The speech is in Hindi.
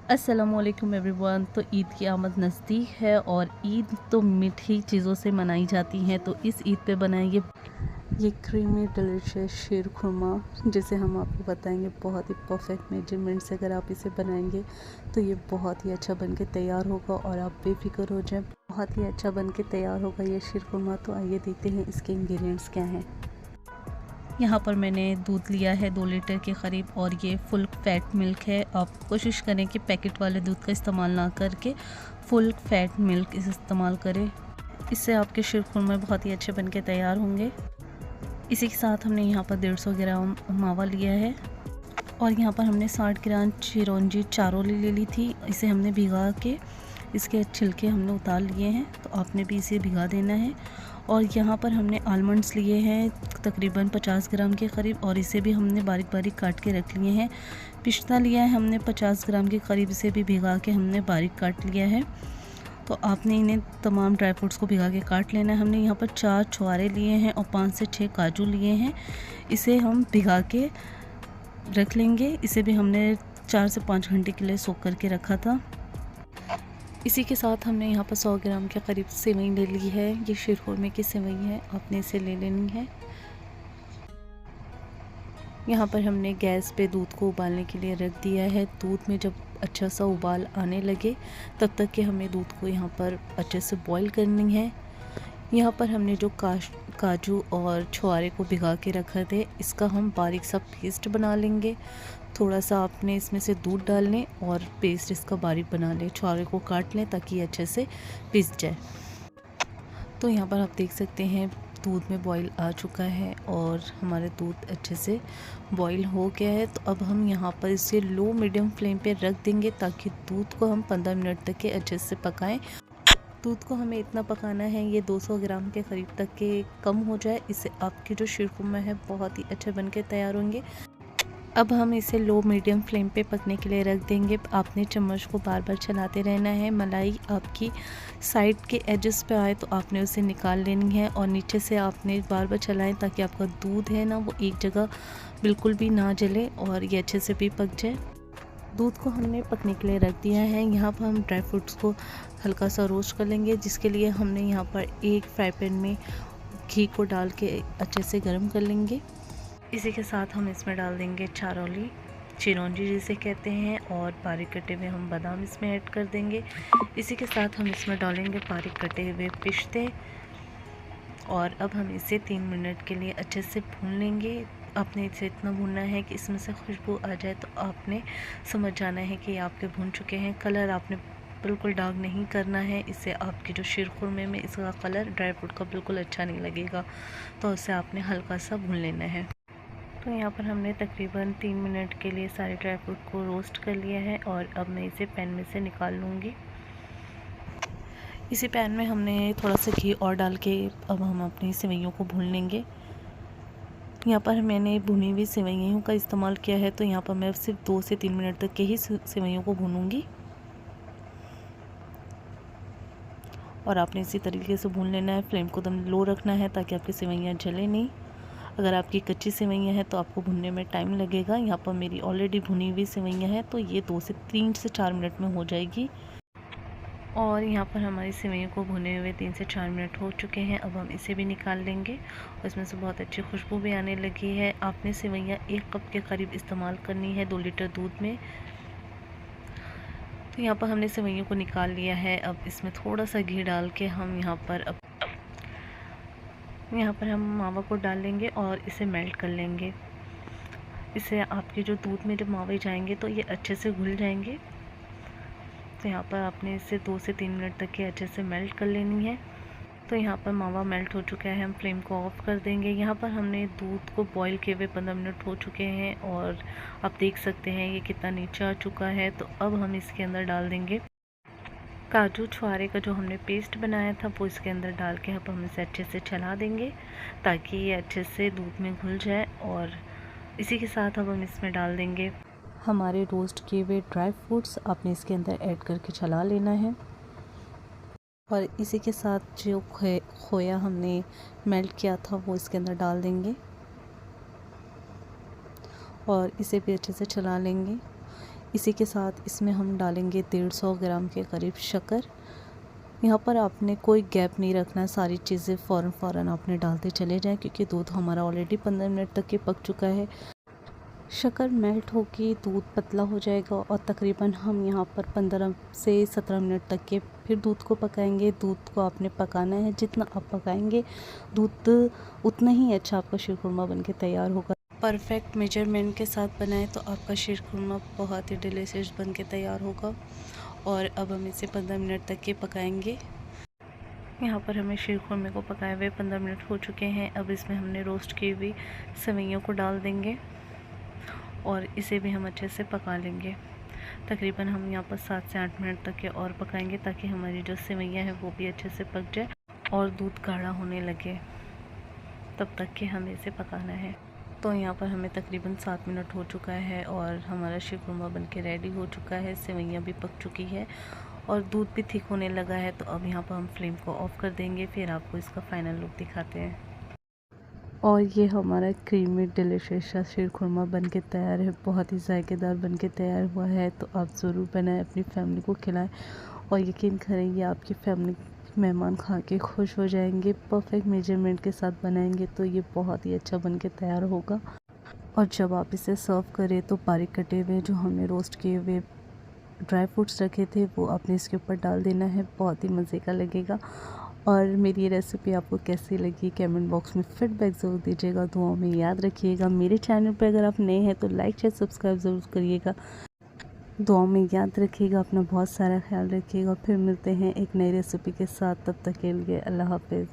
अस्सलामुअलैकुम एवरीवन। तो ईद की आमद नज़दीक है और ईद तो मीठी चीज़ों से मनाई जाती हैं। तो इस ईद पे बनाएंगे ये क्रीमी डिलीशियस शीर खुरमा, जिसे हम आपको बताएंगे बहुत ही परफेक्ट मेजरमेंट से। अगर आप इसे बनाएंगे तो ये बहुत ही अच्छा बन के तैयार होगा और आप बेफिक्र हो जाएं, बहुत ही अच्छा बन के तैयार होगा ये शीर खुरमा। तो आइए देखते हैं इसके इंग्रेडिएंट्स क्या हैं। यहाँ पर मैंने दूध लिया है 2 लीटर के करीब और ये फुल फैट मिल्क है। आप कोशिश करें कि पैकेट वाले दूध का इस्तेमाल ना करके फुल फैट मिल्क इस्तेमाल करें। इससे आपके शीर खुरमे बहुत ही अच्छे बनके तैयार होंगे। इसी के साथ हमने यहाँ पर 150 ग्राम मावा लिया है और यहाँ पर हमने 60 ग्राम चिरौंजी चारोली ले ली थी। इसे हमने भिगा के इसके छिलके हमने उतार लिए हैं, तो आपने भी इसे भिगा देना है। और यहाँ पर हमने आलमंड्स लिए हैं तकरीबन 50 ग्राम के करीब और इसे भी हमने बारीक बारीक काट के रख लिए हैं। पिस्ता लिया है हमने 50 ग्राम के करीब, इसे भी भिगा के हमने बारीक काट लिया है। तो आपने इन्हें तमाम ड्राई फ्रूट्स को भिगा के काट लेना है। हमने यहाँ पर 4 छुहारे लिए हैं और 5 से 6 काजू लिए हैं। इसे हम भिगा के रख लेंगे। इसे भी हमने 4 से 5 घंटे के लिए सोख करके रखा था। इसी के साथ हमने यहाँ पर 100 ग्राम के करीब सेवई ले ली है। ये शीर खुरमे की सेवई है, आपने इसे ले लेनी है। यहाँ पर हमने गैस पे दूध को उबालने के लिए रख दिया है। दूध में जब अच्छा सा उबाल आने लगे तब तक कि हमें दूध को यहाँ पर अच्छे से बॉईल करनी है। यहाँ पर हमने जो काजू और छुहारे को भिगा के रखा थे, इसका हम बारीक सा पेस्ट बना लेंगे। थोड़ा सा आपने इसमें से दूध डाल लें और पेस्ट इसका बारीक बना लें। छुहारे को काट लें ताकि अच्छे से पिस जाए। तो यहाँ पर आप देख सकते हैं दूध में बॉईल आ चुका है और हमारे दूध अच्छे से बॉईल हो गया है। तो अब हम यहाँ पर इसे लो मीडियम फ्लेम पे रख देंगे ताकि दूध को हम 15 मिनट तक के अच्छे से पकाएं। दूध को हमें इतना पकाना है ये 200 ग्राम के करीब तक के कम हो जाए। इससे आपके जो शीर खुरमा है बहुत ही अच्छे बन के तैयार होंगे। अब हम इसे लो मीडियम फ्लेम पे पकने के लिए रख देंगे। आपने चम्मच को बार बार चलाते रहना है। मलाई आपकी साइड के एजेस पे आए तो आपने उसे निकाल लेनी है और नीचे से आपने बार बार चलाएं ताकि आपका दूध है ना वो एक जगह बिल्कुल भी ना जले और ये अच्छे से भी पक जाए। दूध को हमने पकने के लिए रख दिया है। यहाँ पर हम ड्राई फ्रूट्स को हल्का सा रोस्ट कर लेंगे, जिसके लिए हमने यहाँ पर एक फ्राई पैन में घी को डाल के अच्छे से गर्म कर लेंगे। इसी के साथ हम इसमें डाल देंगे चारोली, चिरौंजी जिसे कहते हैं, और बारीक कटे हुए हम बादाम इसमें ऐड कर देंगे। इसी के साथ हम इसमें डालेंगे बारीक कटे हुए पिस्ते और अब हम इसे 3 मिनट के लिए अच्छे से भून लेंगे। आपने इसे इतना भूनना है कि इसमें से खुशबू आ जाए, तो आपने समझ जाना है कि आपके भून चुके हैं। कलर आपने बिल्कुल डार्क नहीं करना है, इससे आपके जो शीर खुरमे में इसका कलर ड्राई फ्रूट का बिल्कुल अच्छा नहीं लगेगा। तो इसे आपने हल्का सा भून लेना है। तो यहाँ पर हमने तकरीबन 3 मिनट के लिए सारे ड्राई फ्रूट को रोस्ट कर लिया है और अब मैं इसे पैन में से निकाल लूँगी। इसी पैन में हमने थोड़ा सा घी और डाल के अब हम अपनी सेवइयों को भून लेंगे। यहाँ पर मैंने भुनी हुई सेवइयों का इस्तेमाल किया है, तो यहाँ पर मैं सिर्फ 2 से 3 मिनट तक के ही सेवइयों को भूनूंगी और आपने इसी तरीके से भून लेना है। फ्लेम को एकदम लो रखना है ताकि आपकी सेवइयाँ जले नहीं। अगर आपकी कच्ची सेवइयाँ हैं तो आपको भुनने में टाइम लगेगा। यहाँ पर मेरी ऑलरेडी भुनी हुई सेवइयाँ हैं, तो ये 3 से 4 मिनट में हो जाएगी। और यहाँ पर हमारी सेवइयों को भुने हुए 3 से 4 मिनट हो चुके हैं। अब हम इसे भी निकाल लेंगे और इसमें से बहुत अच्छी खुशबू भी आने लगी है। आपने सेवइयाँ 1 कप के करीब इस्तेमाल करनी है 2 लीटर दूध में। तो यहाँ पर हमने सेवइयों को निकाल लिया है। अब इसमें थोड़ा सा घी डाल के हम यहाँ पर हम मावा को डाल लेंगे और इसे मेल्ट कर लेंगे। इससे आपके जो दूध में जब मावे जाएंगे तो ये अच्छे से घुल जाएंगे। तो यहाँ पर आपने इसे 2 से 3 मिनट तक के अच्छे से मेल्ट कर लेनी है। तो यहाँ पर मावा मेल्ट हो चुका है, हम फ्लेम को ऑफ कर देंगे। यहाँ पर हमने दूध को बॉईल किए हुए 15 मिनट हो चुके हैं और आप देख सकते हैं ये कितना नीचे आ चुका है। तो अब हम इसके अंदर डाल देंगे काजू छुहारे का जो हमने पेस्ट बनाया था, वो इसके अंदर डाल के अब हम इसे अच्छे से चला देंगे ताकि ये अच्छे से दूध में घुल जाए। और इसी के साथ अब हम इसमें डाल देंगे हमारे रोस्ट किए हुए ड्राई फ्रूट्स। आपने इसके अंदर ऐड करके चला लेना है और इसी के साथ जो खोया हमने मेल्ट किया था वो इसके अंदर डाल देंगे और इसे भी अच्छे से चला लेंगे। इसी के साथ इसमें हम डालेंगे 150 ग्राम के करीब शक्कर। यहाँ पर आपने कोई गैप नहीं रखना है, सारी चीज़ें फ़ौरन आपने डालते चले जाएं, क्योंकि दूध हमारा ऑलरेडी 15 मिनट तक के पक चुका है। शक्कर मेल्ट होकर दूध पतला हो जाएगा और तकरीबन हम यहाँ पर 15 से 17 मिनट तक के फिर दूध को पकाएंगे। दूध को आपने पकाना है, जितना आप पकाएंगे दूध उतना ही अच्छा आपका शीरखुरमा बनके तैयार होगा। परफेक्ट मेजरमेंट के साथ बनाएं तो आपका शीरखुरमा बहुत ही डिलीशियस बनके तैयार होगा। और अब हम इसे 15 मिनट तक के पकाएंगे। यहाँ पर हमें शीरखुरमे को पकाए हुए 15 मिनट हो चुके हैं। अब इसमें हमने रोस्ट की हुई सेवइयों को डाल देंगे और इसे भी हम अच्छे से पका लेंगे। तकरीबन हम यहाँ पर 7 से 8 मिनट तक के और पकाएंगे, ताकि हमारी जो सेवइयाँ हैं वो भी अच्छे से पक जाए और दूध गाढ़ा होने लगे, तब तक के हमें इसे पकाना है। तो यहाँ पर हमें तकरीबन 7 मिनट हो चुका है और हमारा शीरखुरमा बनके रेडी हो चुका है। सेवइयाँ भी पक चुकी है और दूध भी थिक होने लगा है। तो अब यहाँ पर हम फ्लेम को ऑफ़ कर देंगे, फिर आपको इसका फाइनल लुक दिखाते हैं। और ये हमारा क्रीमी डिलीशियस शीरखुरमा बनके तैयार है, बहुत ही जायकेदार बनके तैयार हुआ है। तो आप ज़रूर बनाएं, अपनी फैमिली को खिलाएं और यकीन करेंगे आपकी फैमिली मेहमान खा के खुश हो जाएंगे। परफेक्ट मेजरमेंट के साथ बनाएंगे तो ये बहुत ही अच्छा बनके तैयार होगा। और जब आप इसे सर्व करें तो बारीक कटे हुए जो हमने रोस्ट किए हुए ड्राई फ्रूट्स रखे थे वो आपने इसके ऊपर डाल देना है, बहुत ही मज़े का लगेगा। और मेरी ये रेसिपी आपको कैसी लगी कमेंट बॉक्स में फीडबैक ज़रूर दीजिएगा। दुआओं में याद रखिएगा। मेरे चैनल पर अगर आप नए हैं तो लाइक शेयर सब्सक्राइब ज़रूर करिएगा। दुआओं में याद रखिएगा, अपना बहुत सारा ख्याल रखिएगा। फिर मिलते हैं एक नई रेसिपी के साथ, तब तक के लिए अल्लाह हाफ़िज़।